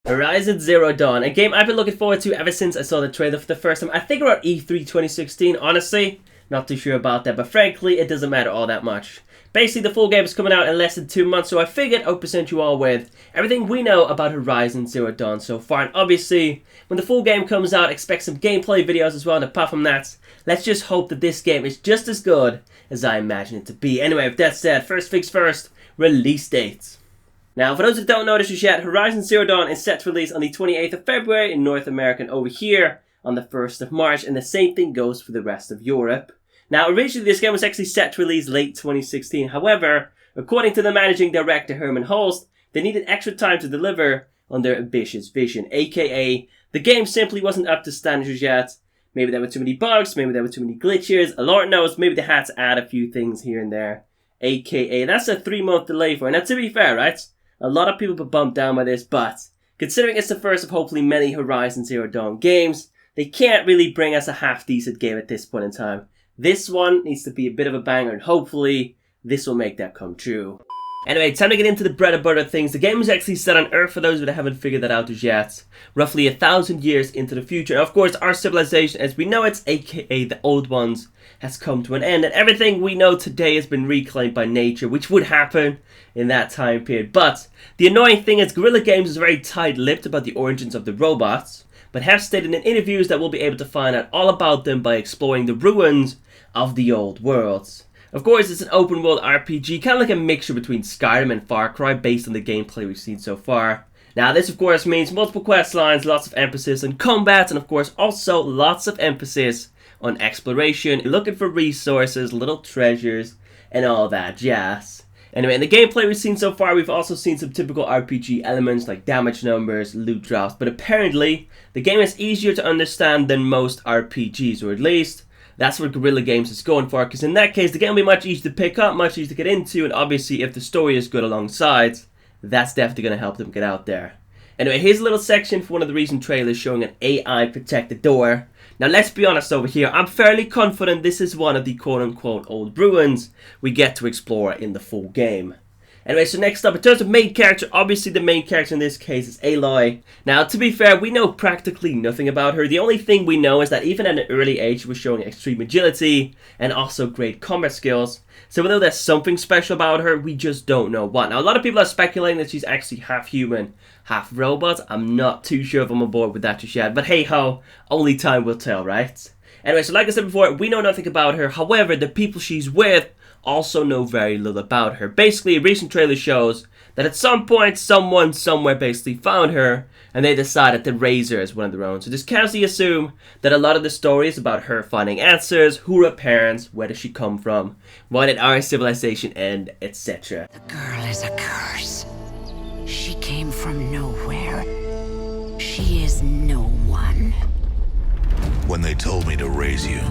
Horizon Zero Dawn, a game I've been looking forward to ever since I saw the trailer for the first time. I think around E3 2016, honestly. Not too sure about that, but frankly, it doesn't matter all that much. Basically, the full game is coming out in less than 2 months, so I figured I would present you all with everything we know about Horizon Zero Dawn so far. And obviously, when the full game comes out, expect some gameplay videos as well. And apart from that, let's just hope that this game is just as good as I imagine it to be. Anyway, with that said, first things first, release dates. Now, for those who don't know this just yet, Horizon Zero Dawn is set to release on the 28th of February in North America and over here on the 1st of March, and the same thing goes for the rest of Europe. Now, originally this game was actually set to release late 2016, however, according to the managing director Hermen Hulst, they needed extra time to deliver on their ambitious vision, aka the game simply wasn't up to standards yet. Maybe there were too many bugs, maybe there were too many glitches, Lord knows, maybe they had to add a few things here and there, aka that's a 3-month delay for it. Now, to be fair, right? A lot of people were bummed down by this, but considering it's the first of hopefully many Horizon Zero Dawn games, they can't really bring us a half-decent game at this point in time. This one needs to be a bit of a banger, and hopefully this will make that come true. Anyway, time to get into the bread and butter things. The game is actually set on Earth, for those that haven't figured that out as yet. Roughly 1,000 years into the future. And of course, our civilization, as we know it, aka the old ones, has come to an end. And everything we know today has been reclaimed by nature, which would happen in that time period. But the annoying thing is Guerrilla Games is very tight-lipped about the origins of the robots, but have stated in interviews that we'll be able to find out all about them by exploring the ruins of the old worlds. Of course, it's an open world RPG, kind of like a mixture between Skyrim and Far Cry based on the gameplay we've seen so far. Now, this of course means multiple quest lines, lots of emphasis on combat, and of course also lots of emphasis on exploration, looking for resources, little treasures, and all that jazz. Anyway, in the gameplay we've seen so far, we've also seen some typical RPG elements like damage numbers, loot drops, but apparently the game is easier to understand than most RPGs, or at least that's what Guerrilla Games is going for, because in that case, the game will be much easier to pick up, much easier to get into, and obviously if the story is good alongside, that's definitely going to help them get out there. Anyway, here's a little section for one of the recent trailers showing an AI protected door. Now let's be honest over here, I'm fairly confident this is one of the quote-unquote old ruins we get to explore in the full game. Anyway, so next up, in terms of main character, obviously the main character in this case is Aloy. Now, to be fair, we know practically nothing about her. The only thing we know is that even at an early age, she was showing extreme agility and also great combat skills. So we know there's something special about her, we just don't know what. Now, a lot of people are speculating that she's actually half human, half robot. I'm not too sure if I'm on board with that just yet, but hey ho, only time will tell, right? Anyway, so like I said before, we know nothing about her. However, the people she's with also know very little about her. Basically, a recent trailer shows that at some point, someone somewhere basically found her, and they decided to raise her as one of their own. So just casually assume that a lot of the story is about her finding answers, who are her parents, where does she come from, why did our civilization end, etc. The girl is a curse. She came from nowhere. She is no one. When they told me to raise you,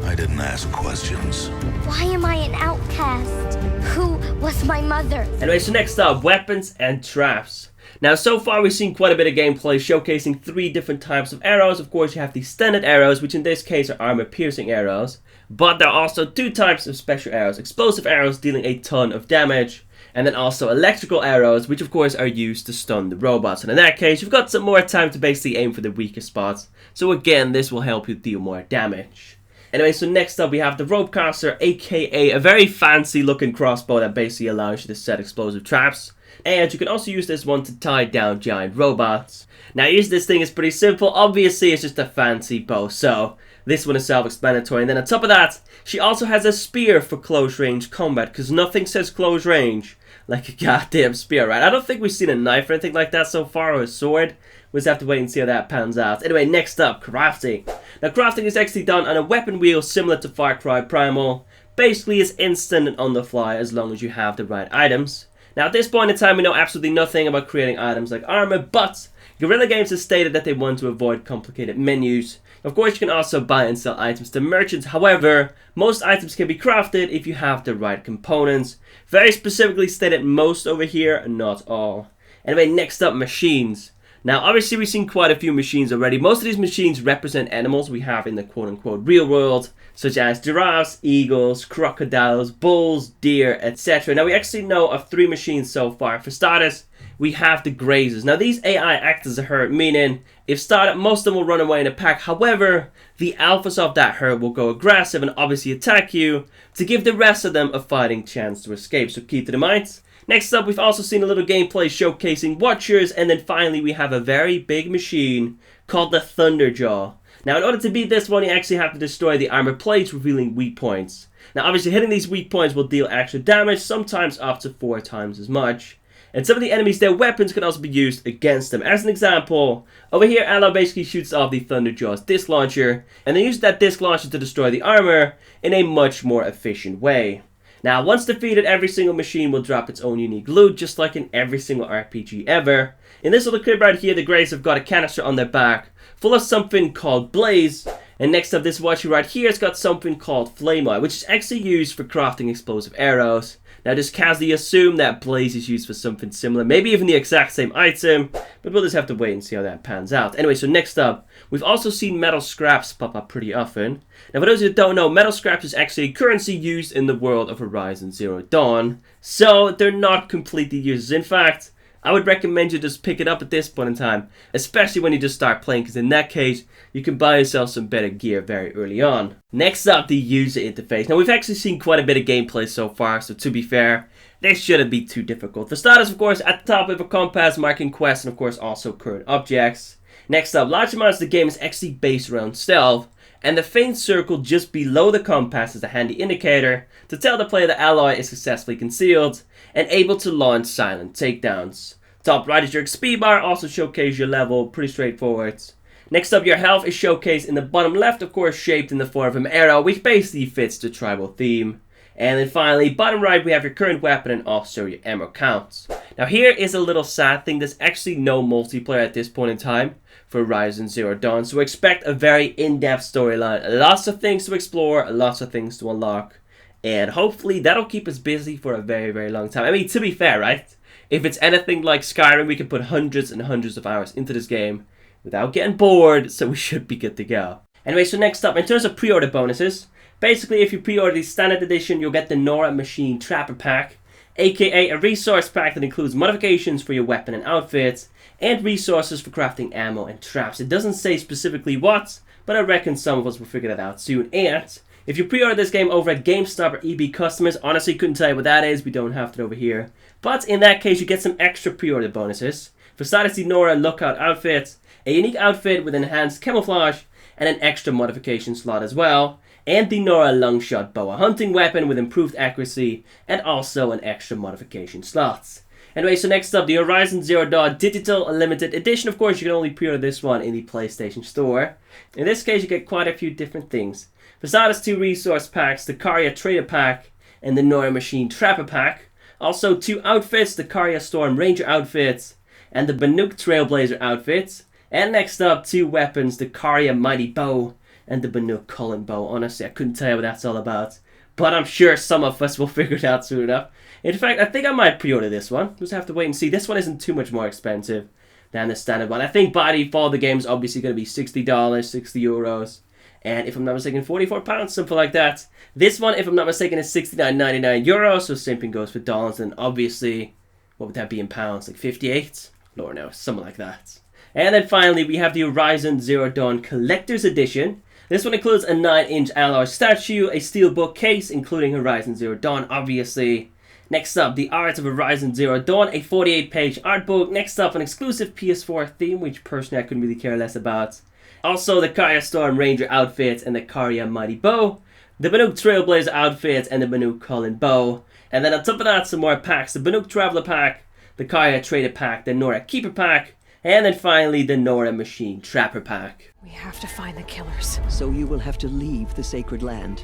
I didn't ask questions. Why am I an outcast? Who was my mother? Anyway, so next up, weapons and traps. Now, so far we've seen quite a bit of gameplay showcasing 3 different types of arrows. Of course, you have the standard arrows, which in this case are armor-piercing arrows. But there are also 2 types of special arrows. Explosive arrows dealing a ton of damage, and then also electrical arrows, which of course are used to stun the robots. And in that case, you've got some more time to basically aim for the weaker spots. So again, this will help you deal more damage. Anyway, so next up we have the Ropecaster, aka a very fancy looking crossbow that basically allows you to set explosive traps. And you can also use this one to tie down giant robots. Now, this thing is pretty simple. Obviously, it's just a fancy bow, so this one is self-explanatory. And then on top of that, she also has a spear for close range combat, because nothing says close range like a goddamn spear, right? I don't think we've seen a knife or anything like that so far, or a sword. We'll just have to wait and see how that pans out. Anyway, next up, crafting. Now, crafting is actually done on a weapon wheel similar to Far Cry Primal. Basically, it's instant and on the fly as long as you have the right items. Now, at this point in time, we know absolutely nothing about creating items like armor, but Guerrilla Games has stated that they want to avoid complicated menus. Of course, you can also buy and sell items to merchants. However, most items can be crafted if you have the right components. Very specifically stated most over here, and not all. Anyway, next up, machines. Now, obviously, we've seen quite a few machines already. Most of these machines represent animals we have in the quote-unquote real world, such as giraffes, eagles, crocodiles, bulls, deer, etc. Now, we actually know of 3 machines so far. For starters, we have the Grazers. Now these AI act as a herd, meaning if started, most of them will run away in a pack. However, the alphas of that herd will go aggressive and obviously attack you to give the rest of them a fighting chance to escape, so keep that in mind. Next up, we've also seen a little gameplay showcasing Watchers, and then finally we have a very big machine called the Thunderjaw. Now in order to beat this one, you actually have to destroy the armor plates, revealing weak points. Now obviously hitting these weak points will deal extra damage, sometimes up to 4 times as much. And some of the enemies, their weapons can also be used against them. As an example, over here Aloy basically shoots off the Thunderjaw's disc launcher, and then uses that disc launcher to destroy the armor in a much more efficient way. Now once defeated, every single machine will drop its own unique loot, just like in every single RPG ever. In this little clip right here, the Greys have got a canister on their back full of something called Blaze. And next up, this Watcher right here has got something called Flame Eye, which is actually used for crafting explosive arrows. Now just casually assume that Blaze is used for something similar, maybe even the exact same item, but we'll just have to wait and see how that pans out. Anyway, so next up, we've also seen metal scraps pop up pretty often. Now for those who don't know, metal scraps is actually a currency used in the world of Horizon Zero Dawn, so they're not completely useless. In fact, I would recommend you just pick it up at this point in time, especially when you just start playing, because in that case, you can buy yourself some better gear very early on. Next up, the user interface. Now, we've actually seen quite a bit of gameplay so far, so to be fair, this shouldn't be too difficult. For starters, of course, at the top we have a compass marking quests, and of course also current objects. Next up, large amounts of the game is actually based around stealth, and the faint circle just below the compass is a handy indicator to tell the player that Aloy is successfully concealed and able to launch silent takedowns. Top right is your XP bar, also showcase your level, pretty straightforward. Next up, your health is showcased in the bottom left, of course shaped in the form of an arrow, which basically fits the tribal theme. And then finally, bottom right, we have your current weapon and also your ammo counts. Now here is a little sad thing, there's actually no multiplayer at this point in time for Horizon Zero Dawn, so expect a very in-depth storyline, lots of things to explore, lots of things to unlock, and hopefully that'll keep us busy for a very, very long time. I mean, to be fair, right? If it's anything like Skyrim, we can put hundreds and hundreds of hours into this game without getting bored, so we should be good to go. Anyway, so next up, in terms of pre-order bonuses, basically if you pre-order the standard edition, you'll get the Nora Machine Trapper Pack, aka a resource pack that includes modifications for your weapon and outfits, and resources for crafting ammo and traps. It doesn't say specifically what, but I reckon some of us will figure that out soon. And if you pre-order this game over at GameStop or EB Customers, honestly couldn't tell you what that is, we don't have it over here. But in that case, you get some extra pre-order bonuses. For starters, the Nora Lookout outfit, a unique outfit with enhanced camouflage, and an extra modification slot as well. And the Nora Longshot Bow, a hunting weapon with improved accuracy, and also an extra modification slot. Anyway, so next up, the Horizon Zero Dawn Digital Limited Edition. Of course, you can only pre-order this one in the PlayStation Store. In this case, you get quite a few different things. For starters, 2 resource packs, the Karya Trader Pack and the Nora Machine Trapper Pack. Also 2 outfits, the Karya Storm Ranger outfits and the Banuk Trailblazer outfits. And next up, 2 weapons, the Karya Mighty Bow and the Banuk Cullen Bow. Honestly, I couldn't tell you what that's all about, but I'm sure some of us will figure it out soon enough. In fact, I think I might pre-order this one. Just have to wait and see. This one isn't too much more expensive than the standard one. I think by default the game's obviously going to be $60, 60 euros. And if I'm not mistaken, £44, something like that. This one, if I'm not mistaken, is €69.99 euros. So same thing goes for dollars. And obviously, what would that be in pounds? Like 58? Lord knows, something like that. And then finally, we have the Horizon Zero Dawn Collector's Edition. This one includes a 9-inch Aloy statue, a steelbook case, including Horizon Zero Dawn, obviously. Next up, the Art of Horizon Zero Dawn, a 48-page art book. Next up, an exclusive PS4 theme, which personally I couldn't really care less about. Also, the Karya Storm Ranger outfit and the Karya Mighty Bow, the Banuk Trailblazer outfit and the Banuk Cullen Bow. And then on top of that, some more packs, the Banuk Traveler Pack, the Karya Trader Pack, the Nora Keeper Pack, and then finally the Nora Machine Trapper Pack. We have to find the killers. So you will have to leave the sacred land.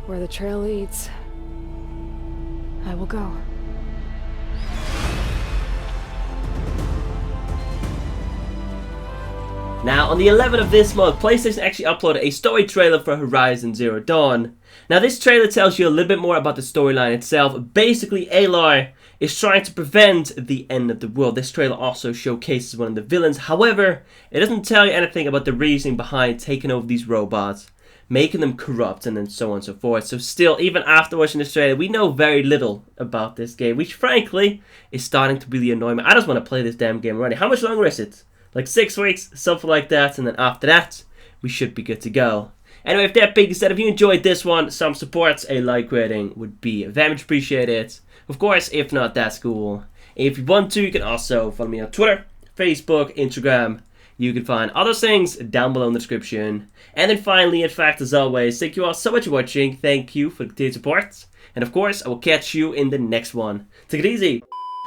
Where the trail leads, I will go. Now, on the 11th of this month, PlayStation actually uploaded a story trailer for Horizon Zero Dawn. Now, this trailer tells you a little bit more about the storyline itself. Basically, Aloy is trying to prevent the end of the world. This trailer also showcases one of the villains. However, it doesn't tell you anything about the reasoning behind taking over these robots. making them corrupt, and then so on and so forth. So still, even after watching this trailer, we know very little about this game, which frankly is starting to really annoy me. I just want to play this damn game already. How much longer is it? Like 6 weeks, something like that, and then after that, we should be good to go. Anyway, if that being said, if you enjoyed this one, some support, a like rating would be very much appreciated. Of course, if not, that's cool. If you want to, you can also follow me on Twitter, Facebook, Instagram. You can find other things down below in the description. And then finally, in fact, as always, thank you all so much for watching. Thank you for the continued support. And of course, I will catch you in the next one. Take it easy.